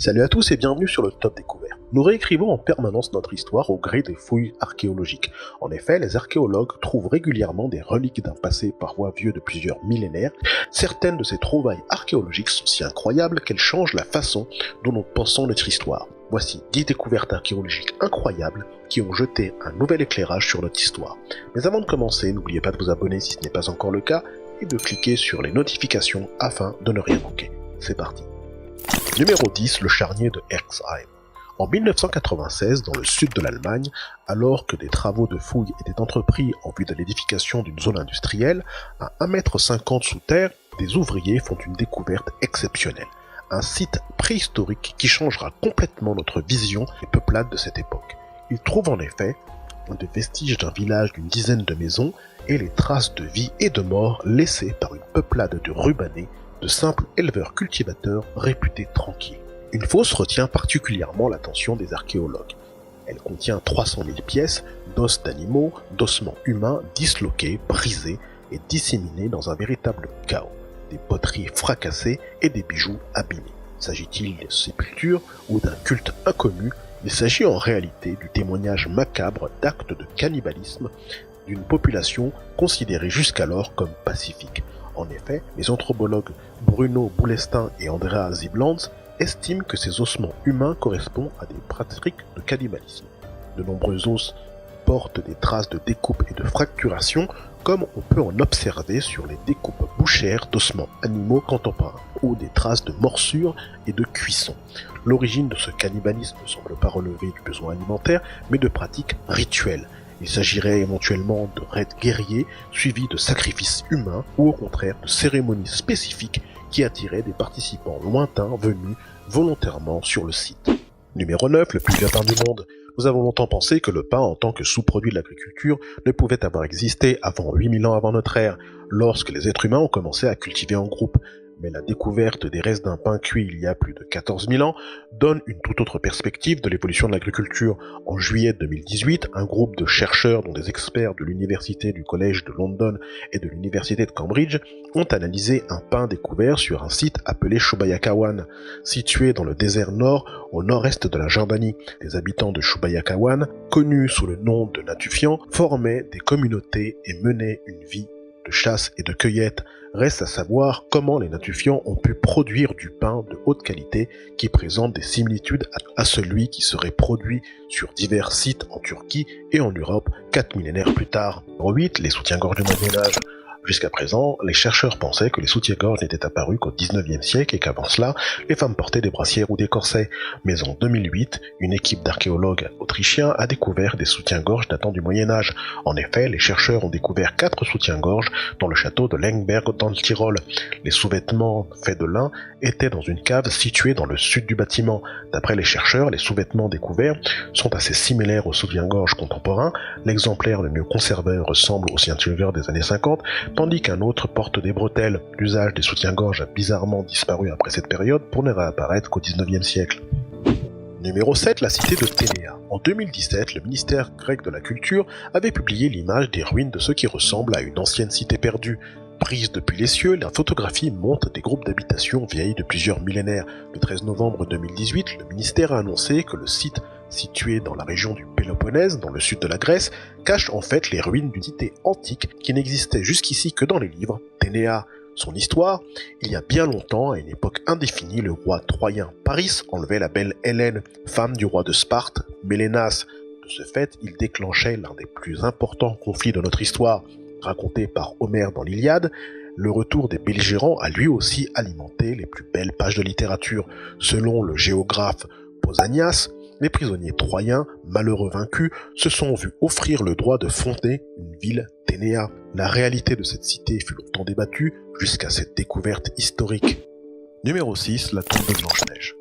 Salut à tous et bienvenue sur le Top Découvert. Nous réécrivons en permanence notre histoire au gré des fouilles archéologiques. En effet, les archéologues trouvent régulièrement des reliques d'un passé parfois vieux de plusieurs millénaires. Certaines de ces trouvailles archéologiques sont si incroyables qu'elles changent la façon dont nous pensons notre histoire. Voici 10 découvertes archéologiques incroyables qui ont jeté un nouvel éclairage sur notre histoire. Mais avant de commencer, n'oubliez pas de vous abonner si ce n'est pas encore le cas et de cliquer sur les notifications afin de ne rien manquer. C'est parti. Numéro 10, le charnier de Herxheim. En 1996, dans le sud de l'Allemagne, alors que des travaux de fouilles étaient entrepris en vue de l'édification d'une zone industrielle, à 1,50 m sous terre, des ouvriers font une découverte exceptionnelle. Un site préhistorique qui changera complètement notre vision des peuplades de cette époque. Ils trouvent en effet des vestiges d'un village d'une dizaine de maisons et les traces de vie et de mort laissées par une peuplade de rubanés, de simples éleveurs-cultivateurs réputés tranquilles. Une fosse retient particulièrement l'attention des archéologues. Elle contient 300 000 pièces d'os d'animaux, d'ossements humains disloqués, brisés et disséminés dans un véritable chaos. Des poteries fracassées et des bijoux abîmés. S'agit-il de sépultures ou d'un culte inconnu? Il s'agit en réalité du témoignage macabre d'actes de cannibalisme d'une population considérée jusqu'alors comme pacifique. En effet, les anthropologues Bruno Boulestin et Andrea Ziblanz estiment que ces ossements humains correspondent à des pratiques de cannibalisme. De nombreux os portent des traces de découpe et de fracturation, comme on peut en observer sur les découpes bouchères d'ossements animaux contemporains, ou des traces de morsures et de cuisson. L'origine de ce cannibalisme ne semble pas relever du besoin alimentaire, mais de pratiques rituelles. Il s'agirait éventuellement de raids guerriers suivis de sacrifices humains ou au contraire de cérémonies spécifiques qui attiraient des participants lointains venus volontairement sur le site. Numéro 9, le plus vieux pain du monde. Nous avons longtemps pensé que le pain en tant que sous-produit de l'agriculture ne pouvait avoir existé avant 8000 ans avant notre ère, lorsque les êtres humains ont commencé à cultiver en groupe. Mais la découverte des restes d'un pain cuit il y a plus de 14 000 ans donne une toute autre perspective de l'évolution de l'agriculture. En juillet 2018, un groupe de chercheurs, dont des experts de l'université du collège de London et de l'université de Cambridge, ont analysé un pain découvert sur un site appelé Shubayakawan, situé dans le désert nord au nord-est de la Jordanie. Les habitants de Shubayakawan, connus sous le nom de Natufians, formaient des communautés et menaient une vie de chasse et de cueillette. Reste à savoir comment les Natufians ont pu produire du pain de haute qualité qui présente des similitudes à celui qui serait produit sur divers sites en Turquie et en Europe 4 millénaires plus tard. En 8, les soutiens-gorge du Moyen-Âge. Jusqu'à présent, les chercheurs pensaient que les soutiens-gorge n'étaient apparus qu'au 19e siècle et qu'avant cela, les femmes portaient des brassières ou des corsets. Mais en 2008, une équipe d'archéologues autrichiens a découvert des soutiens-gorge datant du Moyen-Âge. En effet, les chercheurs ont découvert 4 soutiens-gorge dans le château de Lengberg dans le Tyrol. Les sous-vêtements faits de lin étaient dans une cave située dans le sud du bâtiment. D'après les chercheurs, les sous-vêtements découverts sont assez similaires aux soutiens-gorge contemporains. L'exemplaire le mieux conservé ressemble aux soutiens-gorge des années 50, tandis qu'un autre porte des bretelles. L'usage des soutiens-gorge a bizarrement disparu après cette période pour ne réapparaître qu'au 19e siècle. Numéro 7, la cité de Ténéa. En 2017, le ministère grec de la Culture avait publié l'image des ruines de ce qui ressemble à une ancienne cité perdue. Prise depuis les cieux, la photographie montre des groupes d'habitations vieilles de plusieurs millénaires. Le 13 novembre 2018, le ministère a annoncé que le site, situé dans la région du Péloponnèse, dans le sud de la Grèce, cache en fait les ruines d'une cité antique qui n'existait jusqu'ici que dans les livres, Ténéa. Son histoire, il y a bien longtemps, à une époque indéfinie, le roi troyen Paris enlevait la belle Hélène, femme du roi de Sparte, Mélénas. De ce fait, il déclenchait l'un des plus importants conflits de notre histoire. Raconté par Homère dans l'Iliade, le retour des belligérants a lui aussi alimenté les plus belles pages de littérature. Selon le géographe Pausanias, les prisonniers troyens, malheureux vaincus, se sont vus offrir le droit de fonder une ville, Ténéa. La réalité de cette cité fut longtemps débattue jusqu'à cette découverte historique. Numéro 6, la tombe de Blanche-Neige.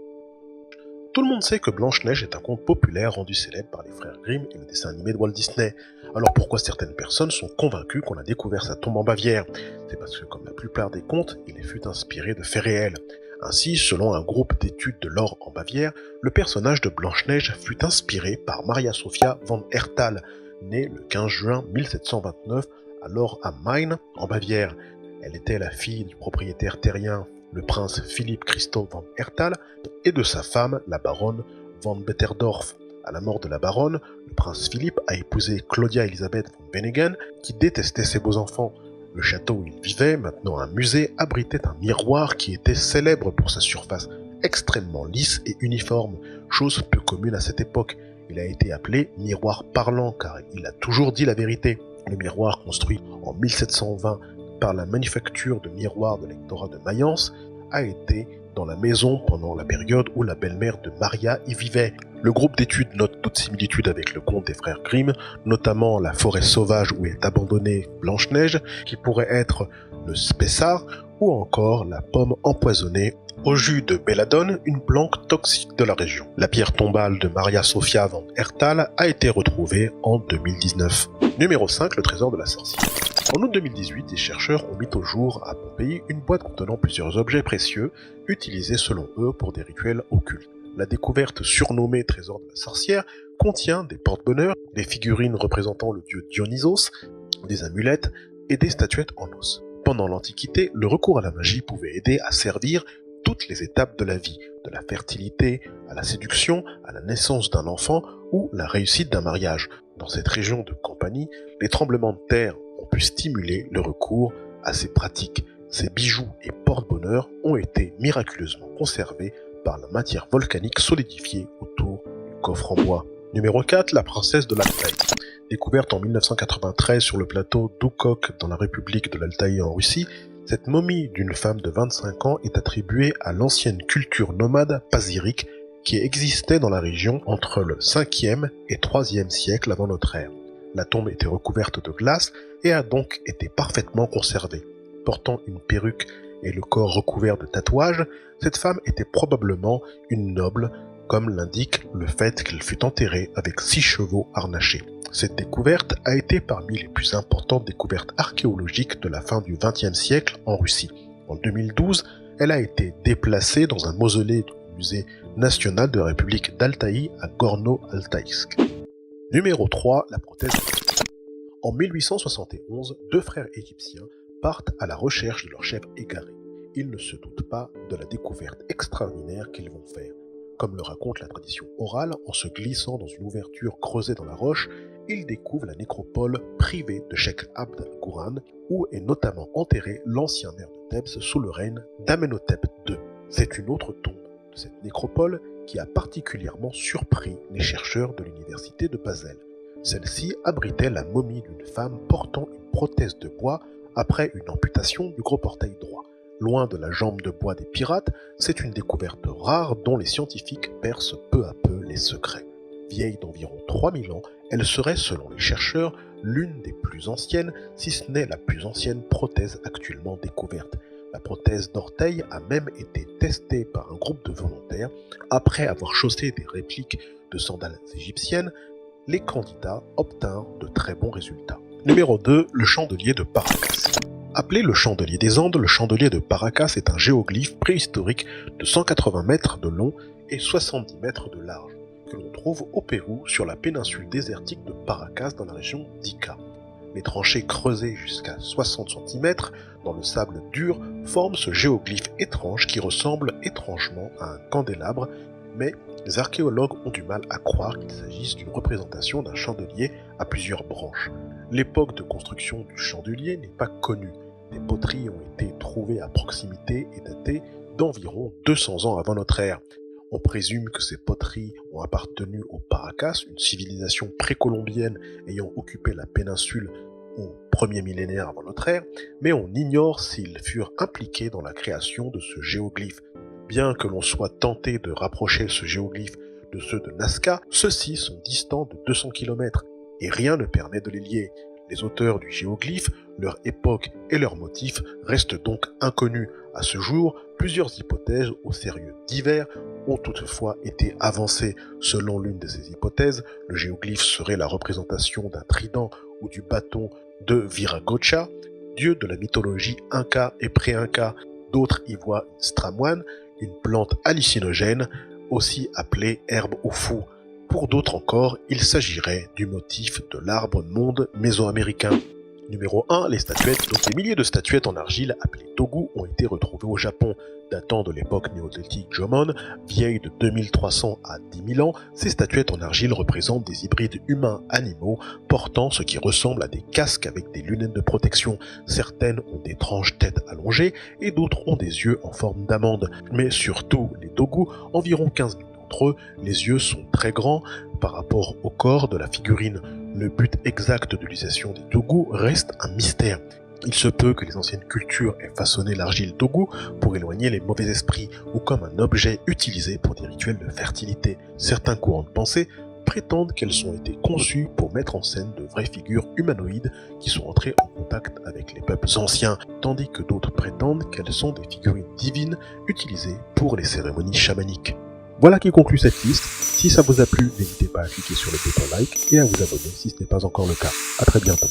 Tout le monde sait que Blanche-Neige est un conte populaire rendu célèbre par les frères Grimm et le dessin animé de Walt Disney. Alors pourquoi certaines personnes sont convaincues qu'on a découvert sa tombe en Bavière? C'est parce que, comme la plupart des contes, il fut inspiré de faits réels. Ainsi, selon un groupe d'études de l'or en Bavière, le personnage de Blanche-Neige fut inspiré par Maria Sophia von Herthal, née le 15 juin 1729, alors à Main, en Bavière. Elle était la fille du propriétaire terrien le prince Philippe Christoph von Herthal, et de sa femme, la baronne von Betterdorf. À la mort de la baronne, le prince Philippe a épousé Claudia Elisabeth von Benningen, qui détestait ses beaux-enfants. Le château où il vivait, maintenant un musée, abritait un miroir qui était célèbre pour sa surface extrêmement lisse et uniforme, chose peu commune à cette époque. Il a été appelé miroir parlant car il a toujours dit la vérité. Le miroir construit en 1720 par la manufacture de miroirs de lectorat de Mayence a été dans la maison pendant la période où la belle-mère de Maria y vivait. Le groupe d'études note toute similitude avec le conte des frères Grimm, notamment la forêt sauvage où est abandonnée Blanche-Neige, qui pourrait être le spessart, ou encore la pomme empoisonnée au jus de belladone, une plante toxique de la région. La pierre tombale de Maria Sophia von Herthal a été retrouvée en 2019. Numéro 5, le trésor de la sorcière. En août 2018, des chercheurs ont mis au jour à Pompéi une boîte contenant plusieurs objets précieux, utilisés selon eux pour des rituels occultes. La découverte surnommée trésor de la sorcière contient des porte-bonheur, des figurines représentant le dieu Dionysos, des amulettes et des statuettes en os. Pendant l'Antiquité, le recours à la magie pouvait aider à servir toutes les étapes de la vie, de la fertilité à la séduction, à la naissance d'un enfant ou la réussite d'un mariage. Dans cette région de Campanie, les tremblements de terre ont pu stimuler le recours à ces pratiques. Ces bijoux et porte-bonheur ont été miraculeusement conservés par la matière volcanique solidifiée autour du coffre en bois. Numéro 4, la princesse de l'Altaï. Découverte en 1993 sur le plateau d'Oukok dans la République de l'Altaï en Russie, cette momie d'une femme de 25 ans est attribuée à l'ancienne culture nomade pazyrique qui existait dans la région entre le 5e et 3e siècle avant notre ère. La tombe était recouverte de glace et a donc été parfaitement conservée. Portant une perruque et le corps recouvert de tatouages, cette femme était probablement une noble, comme l'indique le fait qu'elle fut enterrée avec 6 chevaux harnachés. Cette découverte a été parmi les plus importantes découvertes archéologiques de la fin du XXe siècle en Russie. En 2012, elle a été déplacée dans un mausolée du musée national de la République d'Altaï à Gorno-Altaïsk. Numéro 3, la prothèse. En 1871, 2 frères égyptiens partent à la recherche de leur chef égaré. Ils ne se doutent pas de la découverte extraordinaire qu'ils vont faire. Comme le raconte la tradition orale, en se glissant dans une ouverture creusée dans la roche, ils découvrent la nécropole privée de Cheikh Abd al-Quran, où est notamment enterré l'ancien maire de Thèbes sous le règne d'Amenhotep II. C'est une autre tombe de cette nécropole qui a particulièrement surpris les chercheurs de l'université de Basel. Celle-ci abritait la momie d'une femme portant une prothèse de bois après une amputation du gros portail droit. Loin de la jambe de bois des pirates, c'est une découverte rare dont les scientifiques percent peu à peu les secrets. Vieille d'environ 3000 ans, elle serait, selon les chercheurs, l'une des plus anciennes, si ce n'est la plus ancienne prothèse actuellement découverte. La prothèse d'orteil a même été testée par un groupe de volontaires. Après avoir chaussé des répliques de sandales égyptiennes, les candidats obtinrent de très bons résultats. Numéro 2, le chandelier de Paracas. Appelé le chandelier des Andes, le chandelier de Paracas est un géoglyphe préhistorique de 180 mètres de long et 70 mètres de large, que l'on trouve au Pérou sur la péninsule désertique de Paracas dans la région d'Ica. Les tranchées creusées jusqu'à 60 cm dans le sable dur forment ce géoglyphe étrange qui ressemble étrangement à un candélabre, mais les archéologues ont du mal à croire qu'il s'agisse d'une représentation d'un chandelier à plusieurs branches. L'époque de construction du chandelier n'est pas connue. Des poteries ont été trouvées à proximité et datées d'environ 200 ans avant notre ère. On présume que ces poteries ont appartenu aux Paracas, une civilisation précolombienne ayant occupé la péninsule au premier millénaire avant notre ère, mais on ignore s'ils furent impliqués dans la création de ce géoglyphe. Bien que l'on soit tenté de rapprocher ce géoglyphe de ceux de Nazca, ceux-ci sont distants de 200 km et rien ne permet de les lier. Les auteurs du géoglyphe, leur époque et leurs motifs restent donc inconnus. À ce jour, plusieurs hypothèses aux sérieux divers ont toutefois été avancées. Selon l'une de ces hypothèses, le géoglyphe serait la représentation d'un trident ou du bâton de Viracocha, dieu de la mythologie inca et pré-inca. D'autres y voient une stramoine, une plante hallucinogène, aussi appelée herbe au fou. Pour d'autres encore, il s'agirait du motif de l'arbre monde mésoaméricain. Numéro 1, les statuettes. Donc des milliers de statuettes en argile appelées togu ont été retrouvées au Japon. Datant de l'époque néolithique Jomon, vieille de 2300 à 10 000 ans, ces statuettes en argile représentent des hybrides humains-animaux portant ce qui ressemble à des casques avec des lunettes de protection. Certaines ont d'étranges têtes allongées et d'autres ont des yeux en forme d'amande. Mais surtout, les Dogu, environ 15 000 d'entre eux, les yeux sont très grands par rapport au corps de la figurine. Le but exact de l'utilisation des Dogu reste un mystère. Il se peut que les anciennes cultures aient façonné l'argile Dogu pour éloigner les mauvais esprits ou comme un objet utilisé pour des rituels de fertilité. Certains courants de pensée prétendent qu'elles ont été conçues pour mettre en scène de vraies figures humanoïdes qui sont entrées en contact avec les peuples anciens, tandis que d'autres prétendent qu'elles sont des figurines divines utilisées pour les cérémonies chamaniques. Voilà qui conclut cette liste. Si ça vous a plu, n'hésitez pas à cliquer sur le bouton like et à vous abonner si ce n'est pas encore le cas. À très bientôt.